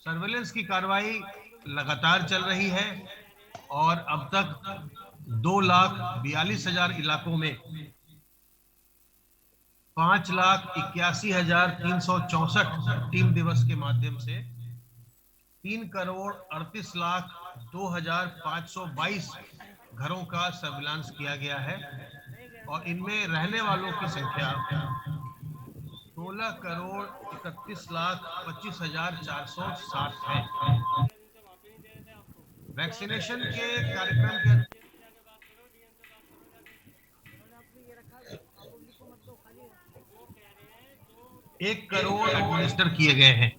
Surveillance की कार्रवाई लगातार चल रही है और अब तक 2,42,000 इलाकों में 5,81,364 टीम दिवस के माध्यम से 3,38,02,522 घरों का सर्विलांस किया गया है और इनमें रहने वालों की संख्या 16,31,25,460 है। वैक्सीनेशन के कार्यक्रम के 1 करोड़ एडमिनिस्टर किए गए हैं।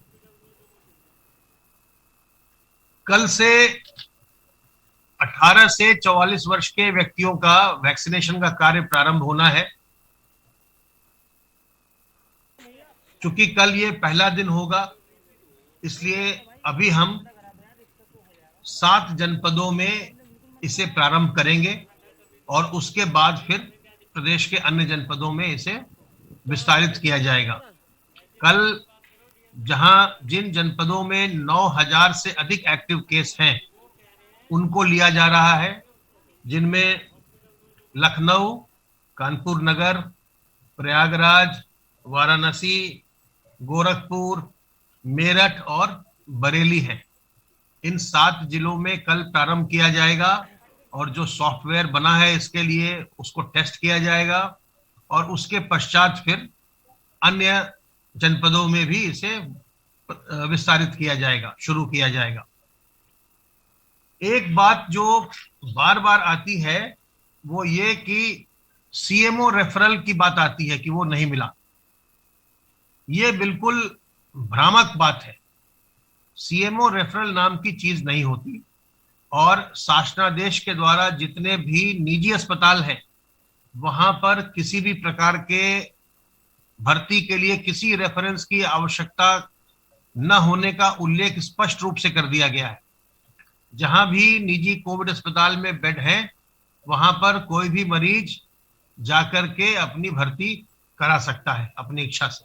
कल से 18 से 44 वर्ष के व्यक्तियों का वैक्सीनेशन का कार्य प्रारंभ होना है। चूंकि कल ये पहला दिन होगा, इसलिए अभी हम 7 जनपदों में इसे प्रारंभ करेंगे और उसके बाद फिर प्रदेश के अन्य जनपदों में इसे विस्तारित किया जाएगा। कल जिन जनपदों में 9,000 से अधिक एक्टिव केस हैं, उनको लिया जा रहा है, जिनमें लखनऊ, कानपुर नगर, प्रयागराज, वाराणसी, गोरखपुर, मेरठ और बरेली है। इन 7 जिलों में कल प्रारंभ किया जाएगा और जो सॉफ्टवेयर बना है इसके लिए उसको टेस्ट किया जाएगा और उसके पश्चात फिर अन्य जनपदों में भी इसे विस्तारित किया जाएगा, शुरू किया जाएगा। एक बात जो बार बार आती है वो ये कि सीएमओ रेफरल की बात आती है कि वो नहीं मिला। ये बिल्कुल भ्रामक बात है। सीएमओ रेफरल नाम की चीज नहीं होती और शासनादेश के द्वारा जितने भी निजी अस्पताल हैं वहां पर किसी भी प्रकार के भर्ती के लिए किसी रेफरेंस की आवश्यकता न होने का उल्लेख स्पष्ट रूप से कर दिया गया है। जहां भी निजी कोविड अस्पताल में बेड है वहां पर कोई भी मरीज जाकर के अपनी भर्ती करा सकता है अपनी इच्छा से।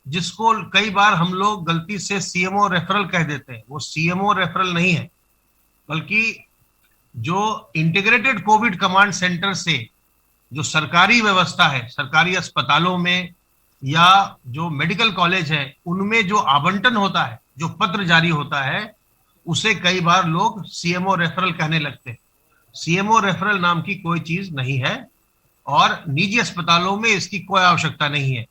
जिसको कई बार हम लोग गलती से सीएमओ रेफरल कह देते हैं, वो सीएमओ रेफरल नहीं है, बल्कि जो इंटीग्रेटेड कोविड कमांड सेंटर से जो सरकारी व्यवस्था है, सरकारी अस्पतालों में या जो मेडिकल कॉलेज है, उनमें जो आवंटन होता है, जो पत्र जारी होता है, उसे कई बार लोग सीएमओ रेफरल कहने लगते हैं। सीएमओ रेफरल नाम की कोई चीज नहीं है और निजी अस्पतालों में इसकी कोई आवश्यकता नहीं है।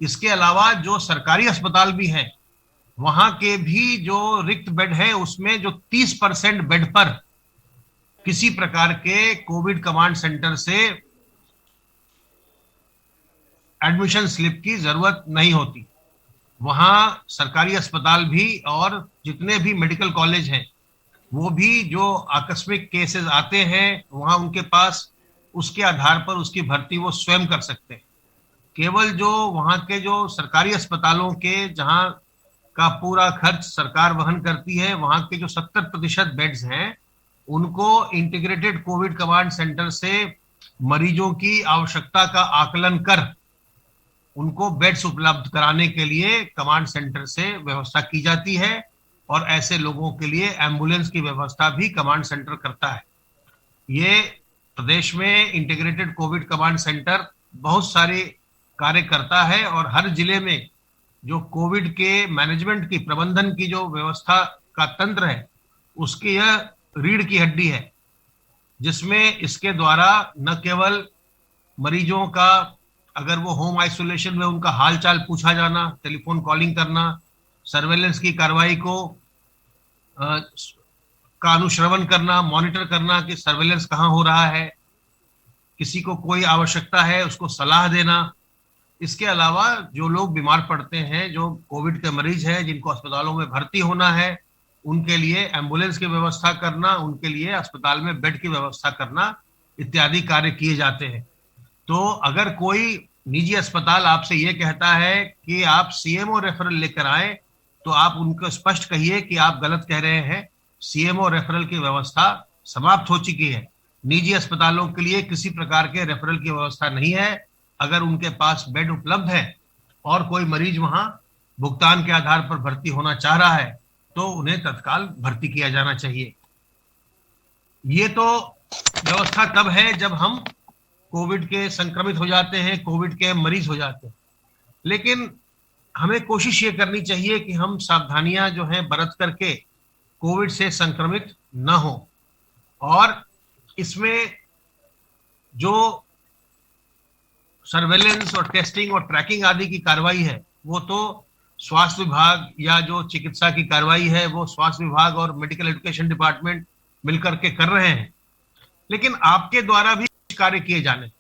इसके अलावा जो सरकारी अस्पताल भी हैं, वहां के भी जो रिक्त बेड है उसमें जो 30% बेड पर किसी प्रकार के कोविड कमांड सेंटर से एडमिशन स्लिप की जरूरत नहीं होती। वहां सरकारी अस्पताल भी और जितने भी मेडिकल कॉलेज हैं वो भी जो आकस्मिक केसेस आते हैं वहां उनके पास उसके आधार पर उसकी भर्ती वो स्वयं कर सकते हैं। केवल जो वहां के जो सरकारी अस्पतालों के जहां का पूरा खर्च सरकार वहन करती है, वहां के जो 70% बेड्स हैं उनको इंटीग्रेटेड कोविड कमांड सेंटर से मरीजों की आवश्यकता का आकलन कर उनको बेड्स उपलब्ध कराने के लिए कमांड सेंटर से व्यवस्था की जाती है और ऐसे लोगों के लिए एम्बुलेंस की व्यवस्था भी कमांड सेंटर करता है। ये प्रदेश में इंटीग्रेटेड कोविड कमांड सेंटर बहुत सारे कार्य करता है और हर जिले में जो कोविड के मैनेजमेंट की, प्रबंधन की जो व्यवस्था का तंत्र है, उसकी यह रीढ़ की हड्डी है, जिसमें इसके द्वारा न केवल मरीजों का अगर वो होम आइसोलेशन में उनका हालचाल पूछा जाना, टेलीफोन कॉलिंग करना, सर्वेलेंस की कार्रवाई का अनुश्रवण करना, मॉनिटर करना कि सर्वेलेंस कहाँ हो रहा है, किसी को कोई आवश्यकता है उसको सलाह देना। इसके अलावा जो लोग बीमार पड़ते हैं, जो कोविड के मरीज हैं जिनको अस्पतालों में भर्ती होना है, उनके लिए एम्बुलेंस की व्यवस्था करना, उनके लिए अस्पताल में बेड की व्यवस्था करना इत्यादि कार्य किए जाते हैं। तो अगर कोई निजी अस्पताल आपसे ये कहता है कि आप सीएमओ रेफरल लेकर आए, तो आप उनको स्पष्ट कहिए कि आप गलत कह रहे हैं। सीएमओ रेफरल की व्यवस्था समाप्त हो चुकी है। निजी अस्पतालों के लिए किसी प्रकार के रेफरल की व्यवस्था नहीं है। अगर उनके पास बेड उपलब्ध है और कोई मरीज वहां भुगतान के आधार पर भर्ती होना चाह रहा है तो उन्हें तत्काल भर्ती किया जाना चाहिए। ये तो व्यवस्था तब है जब हम कोविड के संक्रमित हो जाते हैं, कोविड के मरीज हो जाते हैं। लेकिन हमें कोशिश ये करनी चाहिए कि हम सावधानियां जो हैं बरत करके कोविड से संक्रमित न हो। और इसमें जो सर्वेलेंस और टेस्टिंग और ट्रैकिंग आदि की कार्रवाई है वो तो स्वास्थ्य विभाग या जो चिकित्सा की कार्रवाई है वो स्वास्थ्य विभाग और मेडिकल एजुकेशन डिपार्टमेंट मिलकर के कर रहे हैं। लेकिन आपके द्वारा भी कार्य किए जाने,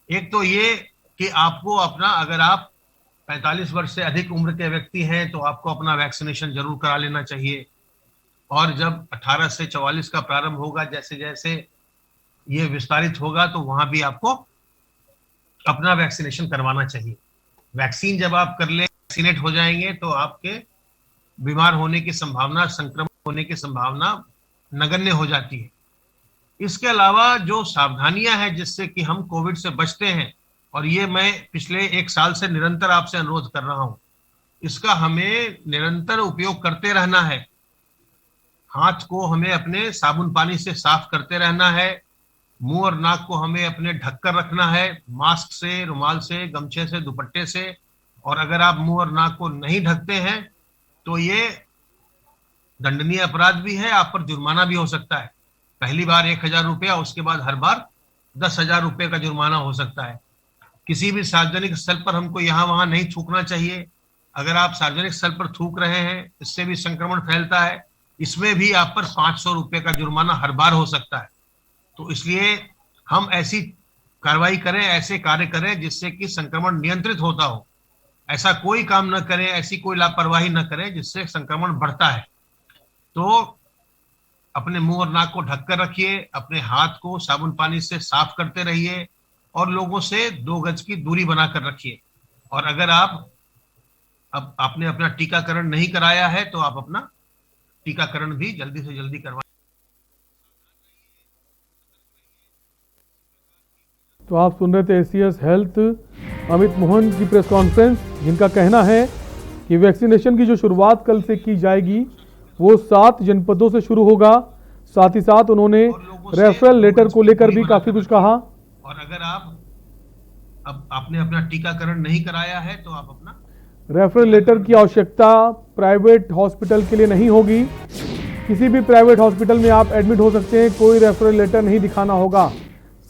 एक तो ये कि आपको अपना, अगर आप 45 वर्ष से अधिक उम्र के व्यक्ति हैं तो आपको अपना वैक्सीनेशन जरूर करा लेना चाहिए। और जब 18 से 44 का प्रारंभ होगा, जैसे जैसे ये विस्तारित होगा तो वहां भी आपको अपना वैक्सीनेशन करवाना चाहिए। वैक्सीन जब आप कर ले, वैक्सीनेट हो जाएंगे तो आपके बीमार होने की संभावना, संक्रमण होने की संभावना नगण्य हो जाती है। इसके अलावा जो सावधानियां हैं जिससे कि हम कोविड से बचते हैं, और ये मैं पिछले 1 साल से निरंतर आपसे अनुरोध कर रहा हूं, इसका हमें निरंतर उपयोग करते रहना है। हाथ को हमें अपने साबुन पानी से साफ करते रहना है, मुंह और नाक को हमें अपने ढककर रखना है, मास्क से, रुमाल से, गमछे से, दुपट्टे से। और अगर आप मुंह और नाक को नहीं ढकते हैं तो ये दंडनीय अपराध भी है, आप पर जुर्माना भी हो सकता है। पहली बार 1,000 रुपया, उसके बाद हर बार 10,000 रुपये का जुर्माना हो सकता है। किसी भी सार्वजनिक स्थल पर हमको यहाँ वहां नहीं थूकना चाहिए। अगर आप सार्वजनिक स्थल पर थूक रहे हैं, इससे भी संक्रमण फैलता है। इसमें भी आप पर 500 रुपये का जुर्माना हर बार हो सकता है। तो इसलिए हम ऐसी कार्रवाई करें, ऐसे कार्य करें जिससे कि संक्रमण नियंत्रित होता हो। ऐसा कोई काम न करें, ऐसी कोई लापरवाही न करें जिससे संक्रमण बढ़ता है। तो अपने मुंह और नाक को ढककर रखिए, अपने हाथ को साबुन पानी से साफ करते रहिए और लोगों से 2 गज की दूरी बनाकर रखिए। और अगर अब आपने अपना टीकाकरण नहीं कराया है तो आप अपना टीकाकरण भी जल्दी से जल्दी करवाएं। तो आप सुन रहे थे एसीएस हेल्थ अमित मोहन की प्रेस कॉन्फ्रेंस, जिनका कहना है कि वैक्सीनेशन की जो शुरुआत कल से की जाएगी वो 7 जनपदों से शुरू होगा। साथ ही साथ उन्होंने रेफरल लेटर को लेकर भी काफी कुछ कहा। और अगर अब आपने अपना टीकाकरण नहीं कराया है तो आप अपना रेफरल लेटर की आवश्यकता प्राइवेट हॉस्पिटल के लिए नहीं होगी। किसी भी प्राइवेट हॉस्पिटल में आप एडमिट हो सकते हैं, कोई रेफरल लेटर नहीं दिखाना होगा।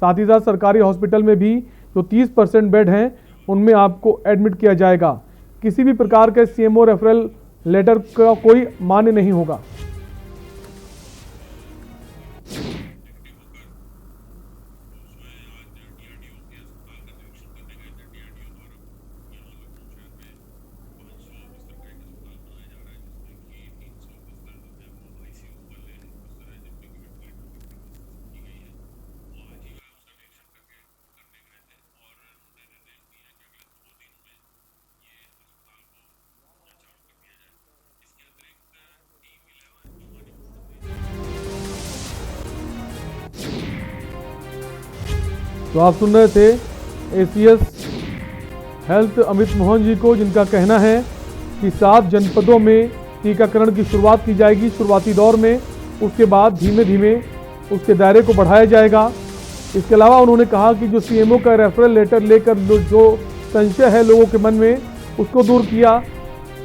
साथ ही साथ सरकारी हॉस्पिटल में भी जो 30% बेड हैं उनमें आपको एडमिट किया जाएगा। किसी भी प्रकार के सीएमओ रेफरल लेटर का कोई मान्य नहीं होगा। तो आप सुन रहे थे एसीएस हेल्थ अमित मोहन जी को, जिनका कहना है कि 7 जनपदों में टीकाकरण की शुरुआत की जाएगी शुरुआती दौर में। उसके बाद धीमे धीमे उसके दायरे को बढ़ाया जाएगा। इसके अलावा उन्होंने कहा कि जो सीएमओ का रेफरल लेटर लेकर जो संशय है लोगों के मन में, उसको दूर किया।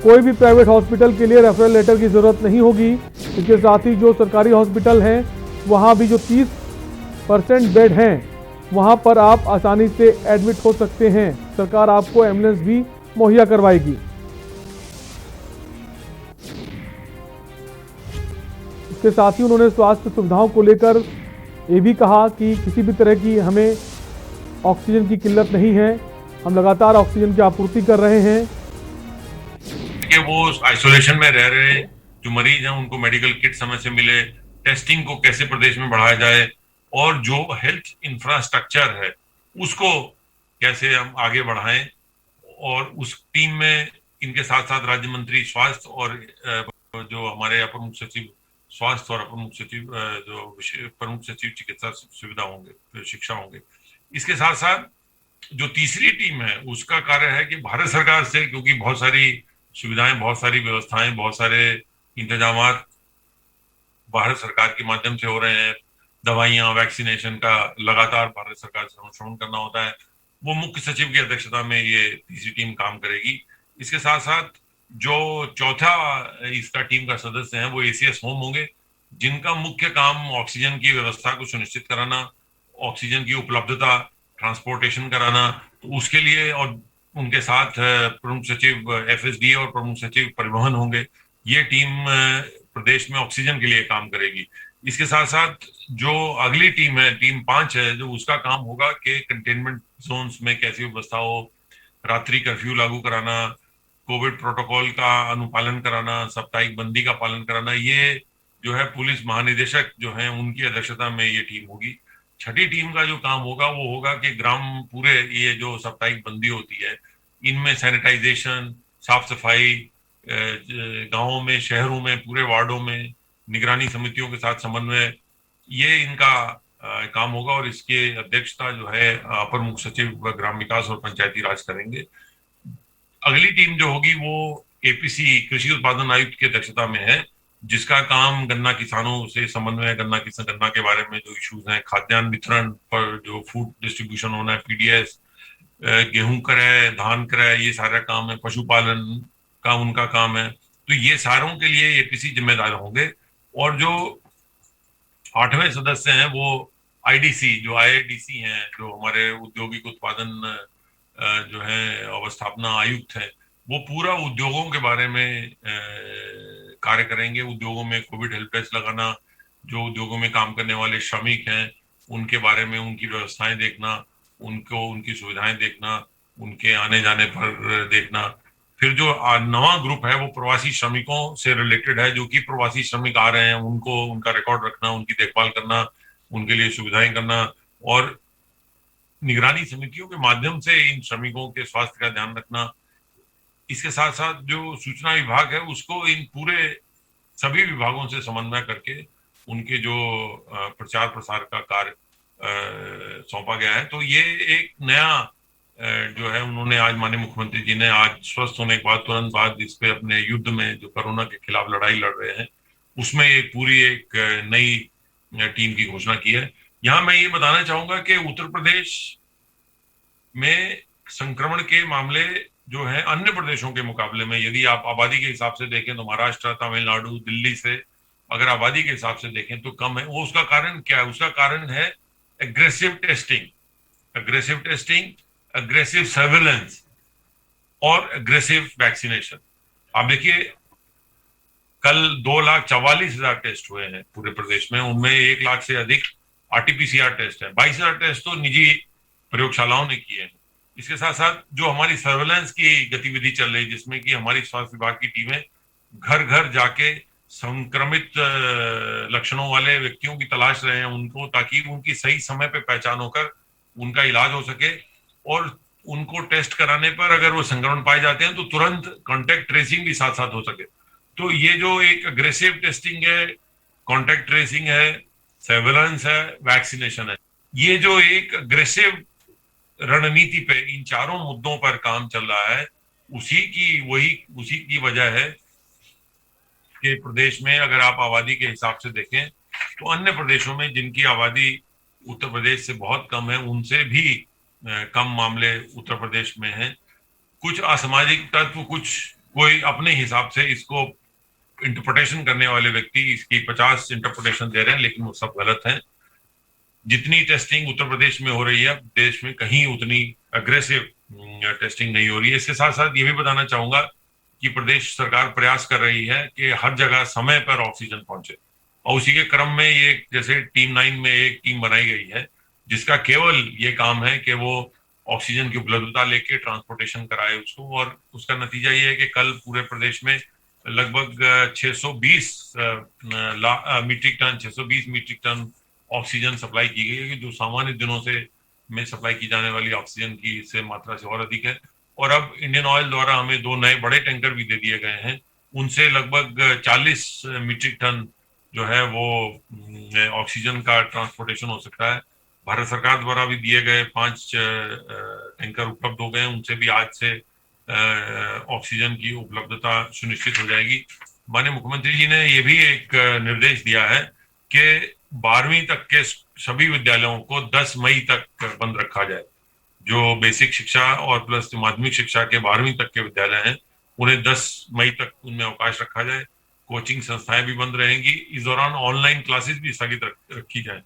कोई भी प्राइवेट हॉस्पिटल के लिए रेफरल लेटर की ज़रूरत नहीं होगी। इसके साथ ही जो सरकारी हॉस्पिटल हैं वहाँ भी जो 30% बेड हैं वहाँ पर आप आसानी से एडमिट हो सकते हैं। सरकार आपको एम्बुलेंस भी मुहैया करवाएगी। इसके साथ ही उन्होंने स्वास्थ्य सुविधाओं को लेकर ये भी कहा कि किसी भी तरह की हमें ऑक्सीजन की किल्लत नहीं है, हम लगातार ऑक्सीजन की आपूर्ति कर रहे हैं। कि वो आइसोलेशन में रह रहे जो मरीज हैं उनको मेडिकल किट समय से मिले, टेस्टिंग को कैसे प्रदेश में बढ़ाया जाए और जो हेल्थ इंफ्रास्ट्रक्चर है उसको कैसे हम आगे बढ़ाएं। और उस टीम में इनके साथ साथ राज्य मंत्री स्वास्थ्य और जो हमारे अपर मुख्य सचिव स्वास्थ्य और अपर मुख्य सचिव जो प्रमुख सचिव चिकित्सा सुविधा होंगे, शिक्षा होंगे। इसके साथ साथ जो तीसरी टीम है उसका कार्य है कि भारत सरकार से, क्योंकि बहुत सारी सुविधाएं, बहुत सारी व्यवस्थाएं, बहुत सारे इंतजाम भारत सरकार के माध्यम से हो रहे हैं। दवाइयां, वैक्सीनेशन का लगातार भारत सरकार से अनुश्रवण करना होता है। वो मुख्य सचिव की अध्यक्षता में ये तीसरी टीम काम करेगी। इसके साथ साथ जो चौथा इसका टीम का सदस्य है वो एसीएस होम होंगे, जिनका मुख्य काम ऑक्सीजन की व्यवस्था को सुनिश्चित कराना, ऑक्सीजन की उपलब्धता, ट्रांसपोर्टेशन कराना, तो उसके लिए, और उनके साथ प्रमुख सचिव एफएसडी और प्रमुख सचिव परिवहन होंगे। ये टीम प्रदेश में ऑक्सीजन के लिए काम करेगी। इसके साथ साथ जो अगली टीम है, टीम 5 है, जो उसका काम होगा कि कंटेनमेंट जोन्स में कैसी व्यवस्था हो, रात्रि कर्फ्यू लागू कराना, कोविड प्रोटोकॉल का अनुपालन कराना, साप्ताहिक बंदी का पालन कराना। ये जो है पुलिस महानिदेशक जो है उनकी अध्यक्षता में ये टीम होगी। छठी टीम का जो काम होगा वो होगा कि ग्राम, पूरे ये जो साप्ताहिक बंदी होती है इनमें सैनिटाइजेशन, साफ सफाई, गांवों में, शहरों में, पूरे वार्डों में निगरानी समितियों के साथ समन्वय, ये इनका काम होगा। और इसके अध्यक्षता जो है अपर मुख्य सचिव ग्राम विकास और पंचायती राज करेंगे। अगली टीम जो होगी वो एपीसी कृषि उत्पादन आयुक्त की अध्यक्षता में है, जिसका काम गन्ना किसानों से समन्वय, गन्ना के बारे में जो इश्यूज हैं, खाद्यान्न वितरण पर जो फूड डिस्ट्रीब्यूशन होना है, पीडीएस, गेहूं क्रय, धान क्रय, ये सारा काम है, पशुपालन का उनका काम है। तो ये सारों के लिए एपीसी जिम्मेदार होंगे। और जो 8वें सदस्य हैं वो आईडीसी, जो आईआईडीसी हैं, जो हमारे औद्योगिक उत्पादन जो है अवस्थापना आयुक्त है, वो पूरा उद्योगों के बारे में कार्य करेंगे। उद्योगों में कोविड हेल्प डेस्क लगाना, जो उद्योगों में काम करने वाले श्रमिक हैं उनके बारे में उनकी व्यवस्थाएं देखना, उनको उनकी सुविधाएं देखना, उनके आने जाने पर देखना। फिर जो नवा ग्रुप है वो प्रवासी श्रमिकों से रिलेटेड है, जो कि प्रवासी श्रमिक आ रहे हैं उनको, उनका रिकॉर्ड रखना, उनकी देखभाल करना, उनके लिए सुविधाएं करना, और निगरानी समितियों के माध्यम से इन श्रमिकों के स्वास्थ्य का ध्यान रखना। इसके साथ साथ जो सूचना विभाग है उसको इन पूरे सभी विभागों से समन्वय करके उनके जो प्रचार प्रसार का कार्य सौंपा गया है। तो ये एक नया जो है उन्होंने आज, माननीय मुख्यमंत्री जी ने आज स्वस्थ होने के बाद तुरंत बाद इस पे अपने युद्ध में जो कोरोना के खिलाफ लड़ाई लड़ रहे हैं उसमें एक पूरी एक नई टीम की घोषणा की है। यहाँ मैं ये बताना चाहूंगा कि उत्तर प्रदेश में संक्रमण के मामले जो है अन्य प्रदेशों के मुकाबले में, यदि आप आबादी के हिसाब से देखें तो महाराष्ट्र, तमिलनाडु, दिल्ली से अगर आबादी के हिसाब से देखें तो कम है। वो उसका कारण क्या है? उसका कारण है एग्रेसिव टेस्टिंग, एग्रेसिव सर्वेलेंस और एग्रेसिव वैक्सीनेशन। आप देखिए कल 2,44,000 टेस्ट हुए हैं पूरे प्रदेश में, उनमें 1 लाख से अधिक आरटीपीसीआर टेस्ट है, 22,000 टेस्ट तो निजी प्रयोगशालाओं ने किए हैं। इसके साथ साथ जो हमारी सर्वेलेंस की गतिविधि चल रही है, जिसमें कि हमारी स्वास्थ्य विभाग की टीमें घर घर जाके संक्रमित लक्षणों वाले व्यक्तियों की तलाश रहे हैं उनको, ताकि उनकी सही समय पे पहचान होकर उनका इलाज हो सके, और उनको टेस्ट कराने पर अगर वो संक्रमण पाए जाते हैं तो तुरंत कॉन्टेक्ट ट्रेसिंग भी साथ साथ हो सके। तो ये जो एक अग्रेसिव टेस्टिंग है, कॉन्टेक्ट ट्रेसिंग है, सर्वेलेंस है, वैक्सीनेशन है, ये जो एक अग्रेसिव रणनीति पे इन चारों मुद्दों पर काम चल रहा है, उसी की वजह है कि प्रदेश में अगर आप आबादी के हिसाब से देखें तो अन्य प्रदेशों में जिनकी आबादी उत्तर प्रदेश से बहुत कम है उनसे भी कम मामले उत्तर प्रदेश में हैं। कुछ असामाजिक तत्व, कोई अपने हिसाब से इसको इंटरप्रिटेशन करने वाले व्यक्ति इसकी 50 इंटरप्रिटेशन दे रहे हैं, लेकिन वो सब गलत हैं। जितनी टेस्टिंग उत्तर प्रदेश में हो रही है देश में कहीं उतनी अग्रेसिव टेस्टिंग नहीं हो रही है। इसके साथ साथ ये भी बताना चाहूंगा कि प्रदेश सरकार प्रयास कर रही है कि हर जगह समय पर ऑक्सीजन पहुंचे, और उसी के क्रम में ये जैसे टीम 9 में एक टीम बनाई गई है जिसका केवल ये काम है कि वो ऑक्सीजन की उपलब्धता लेके ट्रांसपोर्टेशन कराए उसको, और उसका नतीजा ये है कि कल पूरे प्रदेश में लगभग 620 मीट्रिक टन ऑक्सीजन सप्लाई की गई है, कि जो सामान्य दिनों से में सप्लाई की जाने वाली ऑक्सीजन की से मात्रा से और अधिक है। और अब इंडियन ऑयल द्वारा हमें 2 नए बड़े टैंकर भी दे दिए गए हैं, उनसे लगभग 40 मीट्रिक टन जो है वो ऑक्सीजन का ट्रांसपोर्टेशन हो सकता है। भारत सरकार द्वारा भी दिए गए 5 टैंकर उपलब्ध हो गए, उनसे भी आज से ऑक्सीजन की उपलब्धता सुनिश्चित हो जाएगी। माननीय मुख्यमंत्री जी ने ये भी एक निर्देश दिया है कि 12वीं तक के सभी विद्यालयों को 10 मई तक बंद रखा जाए। जो बेसिक शिक्षा और प्लस माध्यमिक शिक्षा के 12वीं तक के विद्यालय हैं उन्हें 10 मई तक उनमें अवकाश रखा जाए। कोचिंग संस्थाएं भी बंद रहेंगी। इस दौरान ऑनलाइन क्लासेस भी स्थगित रखी जाए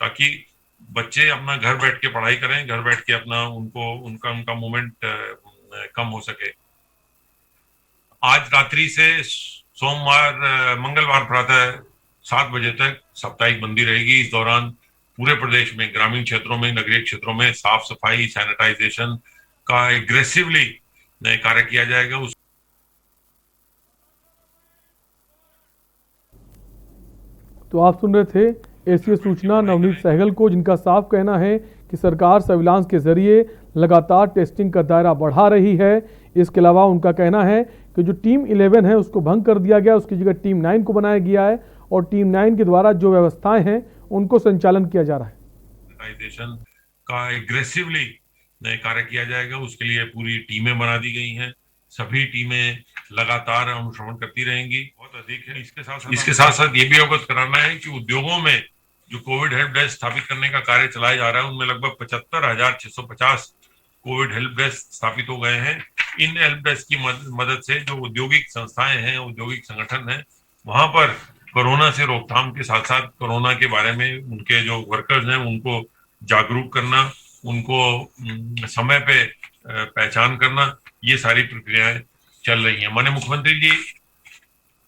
ताकि बच्चे अपना घर बैठ के पढ़ाई करें, घर बैठ के अपना उनका मूवमेंट कम हो सके। आज रात्रि से मंगलवार प्रातः 7 बजे तक साप्ताहिक बंदी रहेगी। इस दौरान पूरे प्रदेश में ग्रामीण क्षेत्रों में, नगरीय क्षेत्रों में साफ सफाई, सैनिटाइजेशन का एग्रेसिवली कार्य किया जाएगा। तो आप सुन रहे थे एसीएस सूचना नवनीत सहगल को, जिनका साफ कहना है कि सरकार सर्विलांस के जरिए लगातार टेस्टिंग का दायरा बढ़ा रही है। इसके अलावा उनका कहना है कि जो टीम 11 है उसको भंग कर दिया गया, उसकी जगह टीम 9 को बनाया गया है और टीम 9 के द्वारा जो व्यवस्थाएं हैं उनको संचालन किया जा रहा है। सैनिटाइजेशन का एग्रेसिवली कार्य किया जाएगा, उसके लिए पूरी टीमें बना दी गई हैं। सभी टीमें लगातार अनुश्रवण करती रहेंगी। बहुत अधिक है। इसके साथ साथ ये भी अवगत कराना है कि उद्योगों में जो कोविड हेल्प डेस्क स्थापित करने का कार्य चलाया जा रहा है उनमें लगभग 75,650 कोविड हेल्प डेस्क स्थापित हो गए हैं। इन हेल्प डेस्क की मदद से जो औद्योगिक संस्थाएं हैं, औद्योगिक संगठन हैं, वहां पर कोरोना से रोकथाम के साथ साथ कोरोना के बारे में उनके जो वर्कर्स हैं उनको जागरूक करना, उनको समय पे पहचान करना, ये सारी प्रक्रियाएं चल रही हैं। माननीय मुख्यमंत्री जी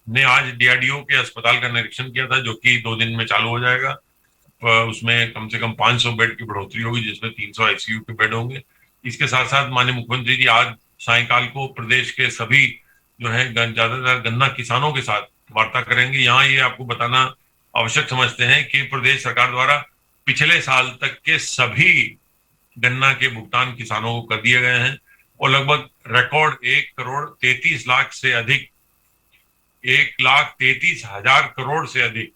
ने आज डीआरडीओ के अस्पताल का निरीक्षण किया था जो कि 2 दिन में चालू हो जाएगा। उसमें कम से कम 500 बेड की बढ़ोतरी होगी जिसमें 300 आईसीयू के बेड होंगे। इसके साथ साथ माननीय मुख्यमंत्री जी आज सायंकाल को प्रदेश के सभी जो है ज्यादातर गन्ना किसानों के साथ वार्ता करेंगे। यहाँ ये आपको बताना आवश्यक समझते हैं कि प्रदेश सरकार द्वारा पिछले साल तक के सभी गन्ना के भुगतान किसानों को कर दिए गए हैं और लगभग रिकॉर्ड 1,33,00,000 से अधिक 1,33,000 करोड़ से अधिक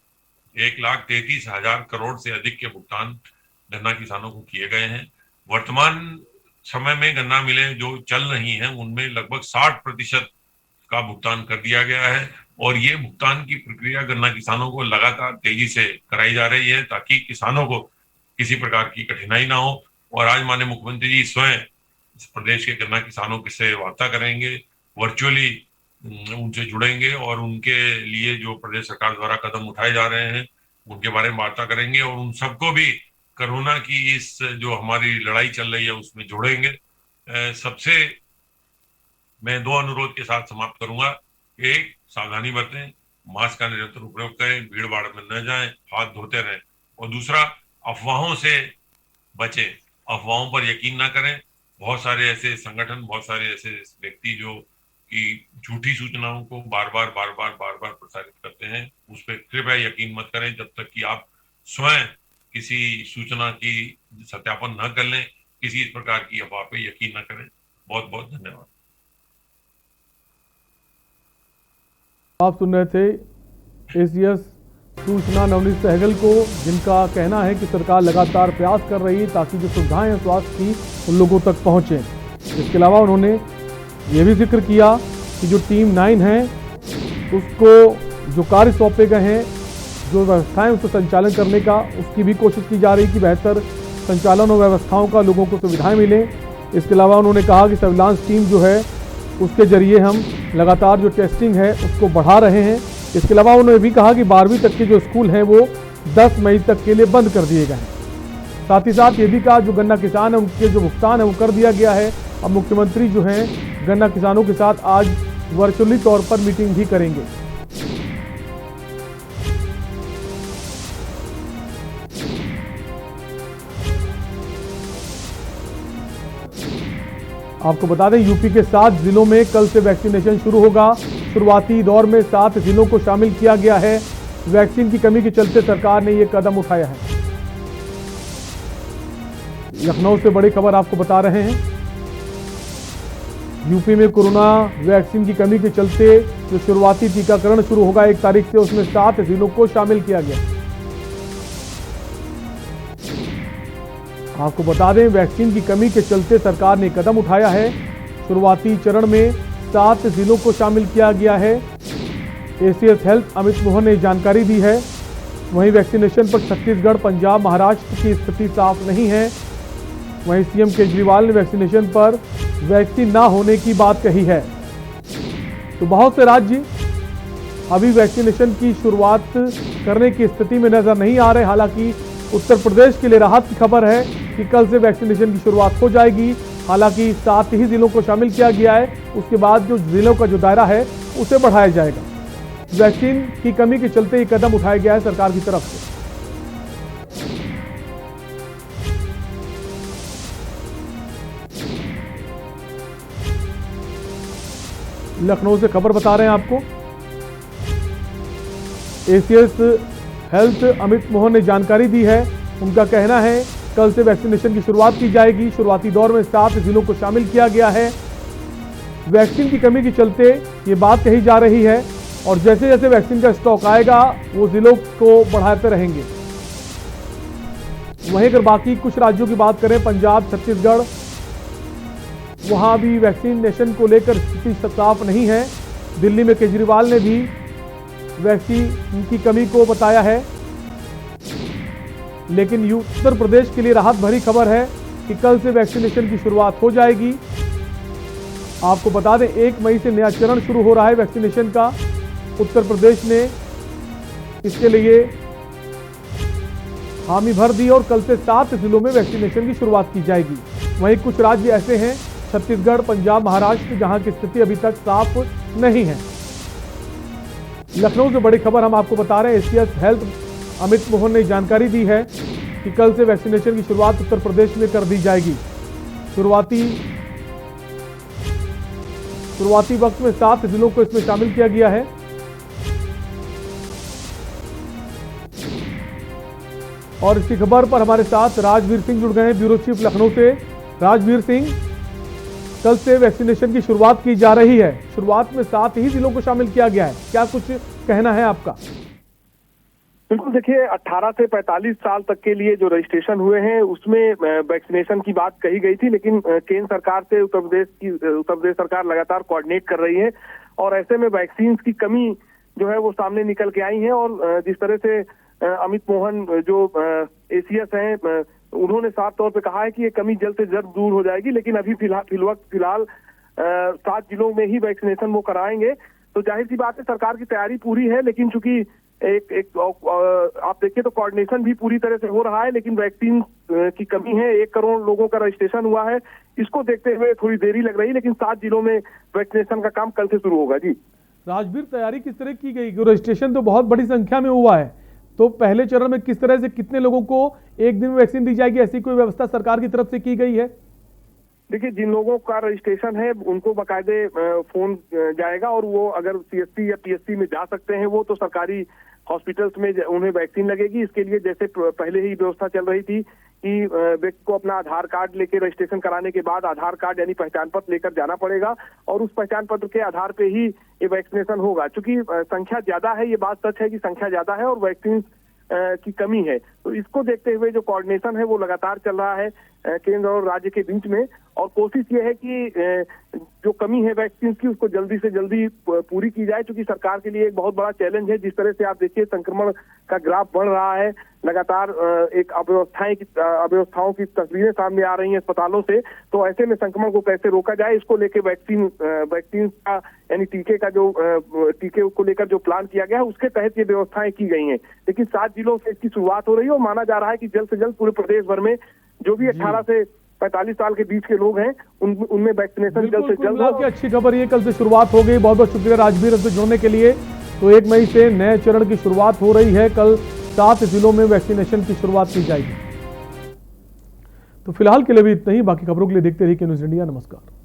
1,33,000 करोड़ से अधिक के भुगतान गन्ना किसानों को किए गए हैं। वर्तमान समय में गन्ना मिलें जो चल रही हैं उनमें लगभग 60% का भुगतान कर दिया गया है और ये भुगतान की प्रक्रिया गन्ना किसानों को लगातार तेजी से कराई जा रही है ताकि किसानों को किसी प्रकार की कठिनाई ना हो। और आज माननीय मुख्यमंत्री जी स्वयं प्रदेश के गन्ना किसानों से वार्ता करेंगे, वर्चुअली उनसे जुड़ेंगे और उनके लिए जो प्रदेश सरकार द्वारा कदम उठाए जा रहे हैं उनके बारे में वार्ता करेंगे और उन सबको भी कोरोना की इस जो हमारी लड़ाई चल रही है उसमें जोड़ेंगे। सबसे मैं 2 अनुरोध के साथ समाप्त करूंगा। एक, सावधानी बरतें, मास्क का निरंतर उपयोग करें, भीड़ भाड़ में न जाएं, हाथ धोते रहें और दूसरा, अफवाहों से बचें, अफवाहों पर यकीन ना करें। बहुत सारे ऐसे संगठन, बहुत सारे ऐसे व्यक्ति जो कि झूठी सूचनाओं को बार बार प्रसारित करते हैं, उस पर कृपया यकीन मत करें जब तक कि आप स्वयं किसी सूचना की सत्यापन न कर लें। किसी इस प्रकार की अफवाह पे यकीन न करें। बहुत बहुत धन्यवाद। आप सुन रहे थे एसीएस सूचना नवनीत सहगल को, जिनका कहना है कि सरकार लगातार प्रयास कर रही है ताकि जो सुविधाएं हैं स्वास्थ्य की उन लोगों तक पहुंचे। इसके अलावा उन्होंने ये भी जिक्र किया कि जो टीम 9 है उसको जो कार्य सौंपे गए हैं, जो व्यवस्थाएं उसको संचालन करने का, उसकी भी कोशिश की जा रही कि बेहतर संचालन और व्यवस्थाओं का लोगों को सुविधाएं मिलें। इसके अलावा उन्होंने कहा कि सर्विलांस टीम जो है उसके जरिए हम लगातार जो टेस्टिंग है उसको बढ़ा रहे हैं। इसके अलावा उन्होंने भी कहा कि 12वीं तक के जो स्कूल हैं वो 10 मई तक के लिए बंद कर दिए गए हैं। साथ ही साथ ये भी कहा जो गन्ना किसान है उनके जो भुगतान है वो कर दिया गया है। अब मुख्यमंत्री जो हैं गन्ना किसानों के साथ आज वर्चुअली तौर पर मीटिंग भी करेंगे। आपको बता दें यूपी के 7 जिलों में कल से वैक्सीनेशन शुरू होगा। शुरुआती दौर में 7 जिलों को शामिल किया गया है। वैक्सीन की कमी के चलते सरकार ने यह कदम उठाया है। लखनऊ से बड़ी खबर आपको बता रहे हैं। यूपी में कोरोना वैक्सीन की कमी के चलते जो शुरुआती टीकाकरण शुरू होगा 1 तारीख से, उसमें 7 जिलों को शामिल किया गया। आपको बता दें वैक्सीन की कमी के चलते सरकार ने कदम उठाया है। शुरुआती चरण में 7 जिलों को शामिल किया गया है। एसीएस हेल्थ अमित मोहन ने जानकारी दी है। वहीं वैक्सीनेशन पर छत्तीसगढ़, पंजाब, महाराष्ट्र की स्थिति साफ नहीं है। वहीं सीएम केजरीवाल ने वैक्सीनेशन पर वैक्सीन ना होने की बात कही है। तो बहुत से राज्य अभी वैक्सीनेशन की शुरुआत करने की स्थिति में नजर नहीं आ रहे। हालांकि उत्तर प्रदेश के लिए राहत की खबर है कि कल से वैक्सीनेशन की शुरुआत हो जाएगी। हालांकि 7 ही जिलों को शामिल किया गया है। उसके बाद जो जिलों का जो दायरा है उसे बढ़ाया जाएगा। वैक्सीन की कमी के चलते ये कदम उठाया गया है सरकार की तरफ से। लखनऊ से खबर बता रहे हैं आपको। एसीएस हेल्थ अमित मोहन ने जानकारी दी है। उनका कहना है कल से वैक्सीनेशन की शुरुआत की जाएगी। शुरुआती दौर में 7 जिलों को शामिल किया गया है। वैक्सीन की कमी के चलते ये बात कही जा रही है और जैसे जैसे वैक्सीन का स्टॉक आएगा वो जिलों को बढ़ाते रहेंगे। वहीं अगर बाकी कुछ राज्यों की बात करें, पंजाब, छत्तीसगढ़, वहां भी वैक्सीनेशन को लेकर स्थिति साफ नहीं है। दिल्ली में केजरीवाल ने भी वैक्सीन की कमी को बताया है। लेकिन उत्तर प्रदेश के लिए राहत भरी खबर है कि कल से वैक्सीनेशन की शुरुआत हो जाएगी। आपको बता दें 1 मई से नया चरण शुरू हो रहा है वैक्सीनेशन का। उत्तर प्रदेश ने इसके लिए हामी भर दी और कल से 7 जिलों में वैक्सीनेशन की शुरुआत की जाएगी। वहीं कुछ राज्य ऐसे हैं, छत्तीसगढ़, पंजाब, महाराष्ट्र, जहां की स्थिति अभी तक साफ नहीं है। लखनऊ से बड़ी खबर हम आपको बता रहे हैं। एसीएस हेल्थ अमित मोहन ने जानकारी दी है कि कल से वैक्सीनेशन की शुरुआत उत्तर प्रदेश में कर दी जाएगी। शुरुआती वक्त में 7 जिलों को इसमें शामिल किया गया है। और इसी खबर पर हमारे साथ राजवीर सिंह जुड़ गए हैं, ब्यूरो चीफ लखनऊ से। राजवीर सिंह, कल से वैक्सीनेशन की शुरुआत की जा रही है। शुरुआत में 7 ही जिलों को शामिल किया गया है, क्या कुछ कहना है आपका? बिल्कुल, देखिए 18 से 45 साल तक के लिए जो रजिस्ट्रेशन हुए हैं उसमें वैक्सीनेशन की बात कही गई थी, लेकिन केंद्र सरकार से उत्तर प्रदेश सरकार लगातार कोऑर्डिनेट कर रही है और ऐसे में वैक्सीन की कमी जो है वो सामने निकल के आई है। और जिस तरह से अमित मोहन जो एसीएस हैं, उन्होंने साफ तौर पे कहा है कि ये कमी जल्द से जल्द दूर हो जाएगी, लेकिन अभी फिलहाल 7 जिलों में ही वैक्सीनेशन वो कराएंगे। तो जाहिर सी बात है सरकार की तैयारी पूरी है, लेकिन चूंकि आप देखिए तो कोऑर्डिनेशन भी पूरी तरह से हो रहा है, लेकिन वैक्सीन की कमी है। 1 करोड़ लोगों का रजिस्ट्रेशन हुआ है, इसको देखते हुए थोड़ी देरी लग रही है, लेकिन 7 जिलों में वैक्सीनेशन का काम कल से शुरू होगा। जी राजवीर, तैयारी किस तरह की गई? रजिस्ट्रेशन तो बहुत बड़ी संख्या में हुआ है, तो पहले चरण में किस तरह से कितने लोगों को एक दिन में वैक्सीन दी जाएगी, ऐसी कोई व्यवस्था सरकार की तरफ से की गई है? देखिए, जिन लोगों का रजिस्ट्रेशन है उनको बाकायदे फोन जाएगा और वो अगर सीएससी या पीएससी में जा सकते हैं वो तो सरकारी हॉस्पिटल्स में उन्हें वैक्सीन लगेगी। इसके लिए जैसे पहले ही व्यवस्था चल रही थी कि व्यक्ति को अपना आधार कार्ड लेके रजिस्ट्रेशन कराने के बाद आधार कार्ड यानी पहचान पत्र लेकर जाना पड़ेगा और उस पहचान पत्र के आधार पे ही ये वैक्सीनेशन होगा। चूंकि संख्या ज्यादा है, ये बात सच है कि संख्या ज्यादा है और वैक्सीन की कमी है, तो इसको देखते हुए जो कोऑर्डिनेशन है वो लगातार चल रहा है केंद्र और राज्य के बीच में। और कोशिश ये है कि जो कमी है वैक्सीन की उसको जल्दी से जल्दी पूरी की जाए, क्योंकि सरकार के लिए एक बहुत बड़ा चैलेंज है। जिस तरह से आप देखिए संक्रमण का ग्राफ बढ़ रहा है, लगातार एक अव्यवस्थाओं की तस्वीरें सामने आ रही हैं अस्पतालों से, तो ऐसे में संक्रमण को कैसे रोका जाए इसको लेकर वैक्सीन का यानी टीके को लेकर जो प्लान किया गया है उसके तहत ये व्यवस्थाएं की गई हैं। लेकिन 7 जिलों से इसकी शुरुआत हो रही है और माना जा रहा है कि जल्द से जल्द पूरे प्रदेश भर में जो भी 18 से 45 साल के बीच के लोग हैं उनमें वैक्सीनेशन जल्द से जल्द हो। अच्छी खबर ये कल से शुरुआत हो गई। बहुत बहुत शुक्रिया राजवीर से जुड़ने के लिए। तो 1 मई से नए चरण की शुरुआत हो रही है। कल 7 जिलों में वैक्सीनेशन की शुरुआत की जाएगी। तो फिलहाल के लिए भी इतना ही। बाकी खबरों के लिए देखते रहिए न्यूज़ इंडिया। नमस्कार।